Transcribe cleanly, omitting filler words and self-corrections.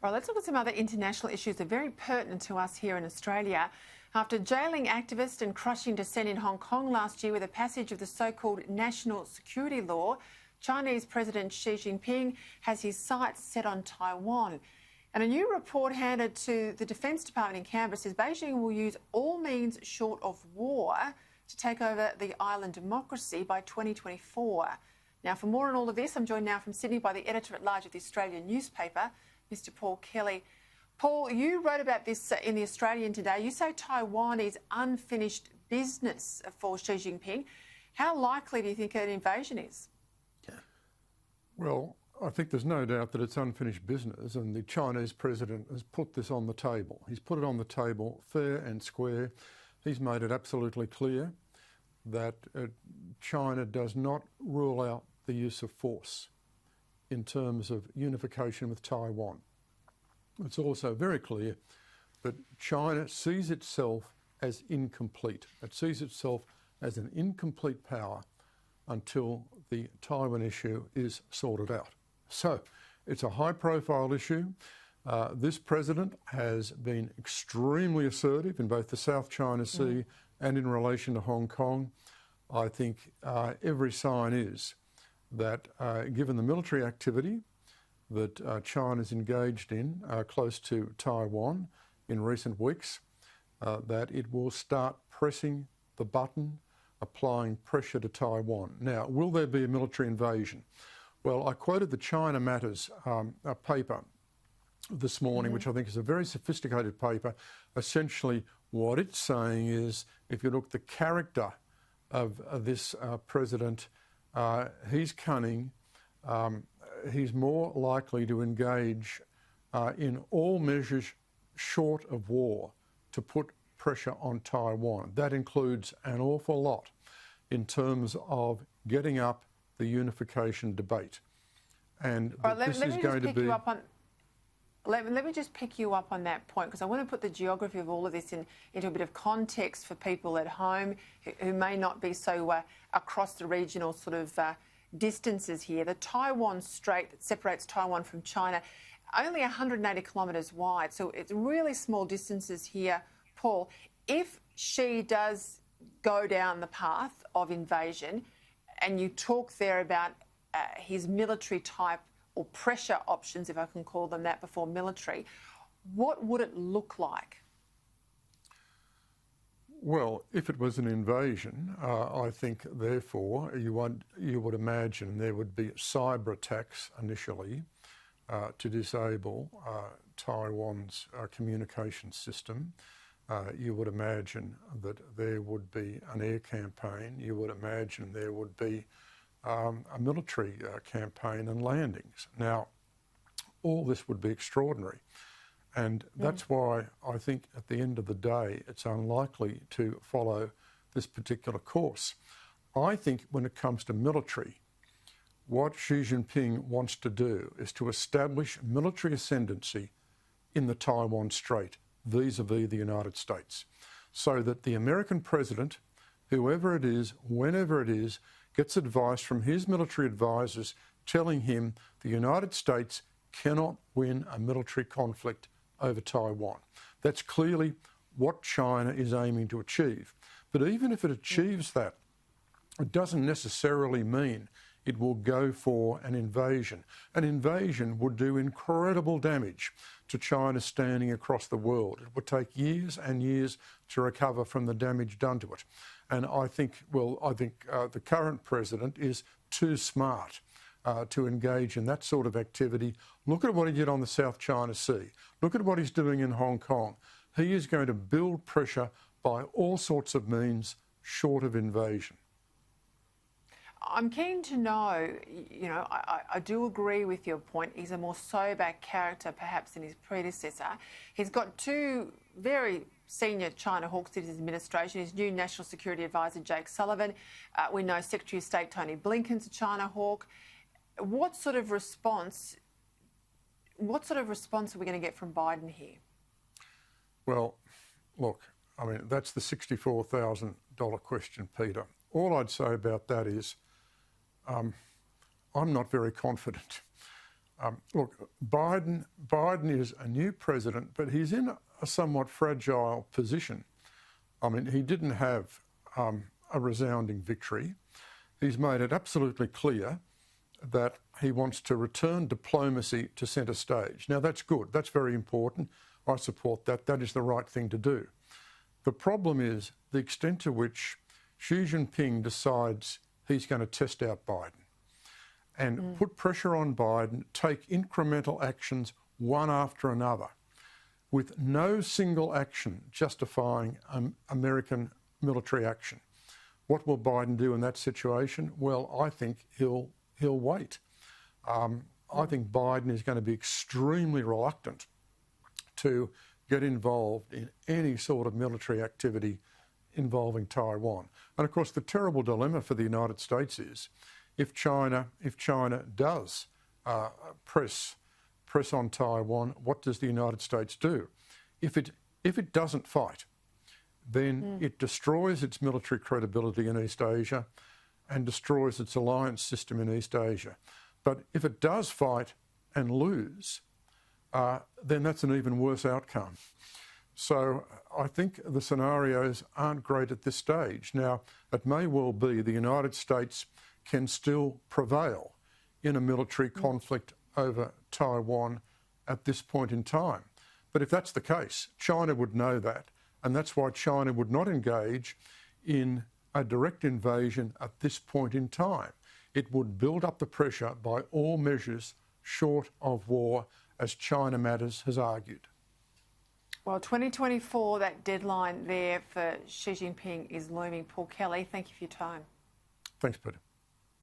All right, let's look at some other international issues that are very pertinent to us here in Australia. After jailing activists and crushing dissent in Hong Kong last year with the passage of the so-called national security law, Chinese President Xi Jinping has his sights set on Taiwan. And a new report handed to the Defence Department in Canberra says Beijing will use all means short of war to take over the island democracy by 2024. Now, for more on all of this, I'm joined now from Sydney by the Editor-at-Large of the Australian newspaper, Mr Paul Kelly. Paul, you wrote about this in The Australian today. You say Taiwan is unfinished business for Xi Jinping. How likely do you think an invasion is? Well, I think there's no doubt that it's unfinished business, and the Chinese president has put this on the table. He's put it on the table fair and square. He's made it absolutely clear that China does not rule out the use of force in terms of unification with Taiwan. It's also very clear that China sees itself as incomplete. It sees itself as an incomplete power until the Taiwan issue is sorted out. So it's a high-profile issue. This president has been extremely assertive in both the South China Sea and in relation to Hong Kong. I think every sign is that given the military activity that China's engaged in close to Taiwan in recent weeks, that it will start pressing the button, applying pressure to Taiwan. Now, will there be a military invasion? Well, I quoted the China Matters paper this morning, which I think is a very sophisticated paper. Essentially, what it's saying is, if you look at the character of this president, he's cunning, he's more likely to engage in all measures short of war to put pressure on Taiwan. That includes an awful lot in terms of getting up the unification debate. And this is going to be... Let me just pick you up on that point, because I want to put the geography of all of this into a bit of context for people at home who may not be so across the regional sort of distances here. The Taiwan Strait that separates Taiwan from China, only 180 kilometres wide, so it's really small distances here, Paul. If Xi does go down the path of invasion, and you talk there about his military type or pressure options, if I can call them that, before military, what would it look like? Well, if it was an invasion, I think, therefore, you would imagine there would be cyber attacks initially to disable Taiwan's communication system. You would imagine that there would be an air campaign. You would imagine there would be a military campaign and landings. Now, all this would be extraordinary. And that's why I think at the end of the day, it's unlikely to follow this particular course. I think when it comes to military, what Xi Jinping wants to do is to establish military ascendancy in the Taiwan Strait vis-a-vis the United States, so that the American president, whoever it is, whenever it is, gets advice from his military advisors telling him the United States cannot win a military conflict over Taiwan. That's clearly what China is aiming to achieve. But even if it achieves that, it doesn't necessarily mean it will go for an invasion. An invasion would do incredible damage to China standing across the world. It would take years and years to recover from the damage done to it. And I think, the current president is too smart to engage in that sort of activity. Look at what he did on the South China Sea. Look at what he's doing in Hong Kong. He is going to build pressure by all sorts of means short of invasion. I'm keen to know, I do agree with your point. He's a more sober character perhaps than his predecessor. He's got two very senior China hawks in his administration, his new National Security Advisor, Jake Sullivan. We know Secretary of State Tony Blinken's a China hawk. What sort of response are we going to get from Biden here? Well, look, I mean, that's the $64,000 question, Peter. All I'd say about that is I'm not very confident. Look, Biden is a new president, but he's in a somewhat fragile position. I mean, he didn't have a resounding victory. He's made it absolutely clear that he wants to return diplomacy to centre stage. Now, that's good. That's very important. I support that. That is the right thing to do. The problem is the extent to which Xi Jinping decides he's going to test out Biden and put pressure on Biden, take incremental actions one after another, with no single action justifying American military action. What will Biden do in that situation? Well, I think he'll wait. I think Biden is going to be extremely reluctant to get involved in any sort of military activity involving Taiwan. And of course, the terrible dilemma for the United States is if China does press on Taiwan, what does the United States do? If it doesn't fight, then it destroys its military credibility in East Asia and destroys its alliance system in East Asia. But if it does fight and lose, then that's an even worse outcome. So I think the scenarios aren't great at this stage. Now, it may well be the United States can still prevail in a military conflict over Taiwan at this point in time. But if that's the case, China would know that, and that's why China would not engage in a direct invasion at this point in time. It would build up the pressure by all measures short of war, as China Matters has argued. Well, 2024, that deadline there for Xi Jinping is looming. Paul Kelly, thank you for your time. Thanks, Peter.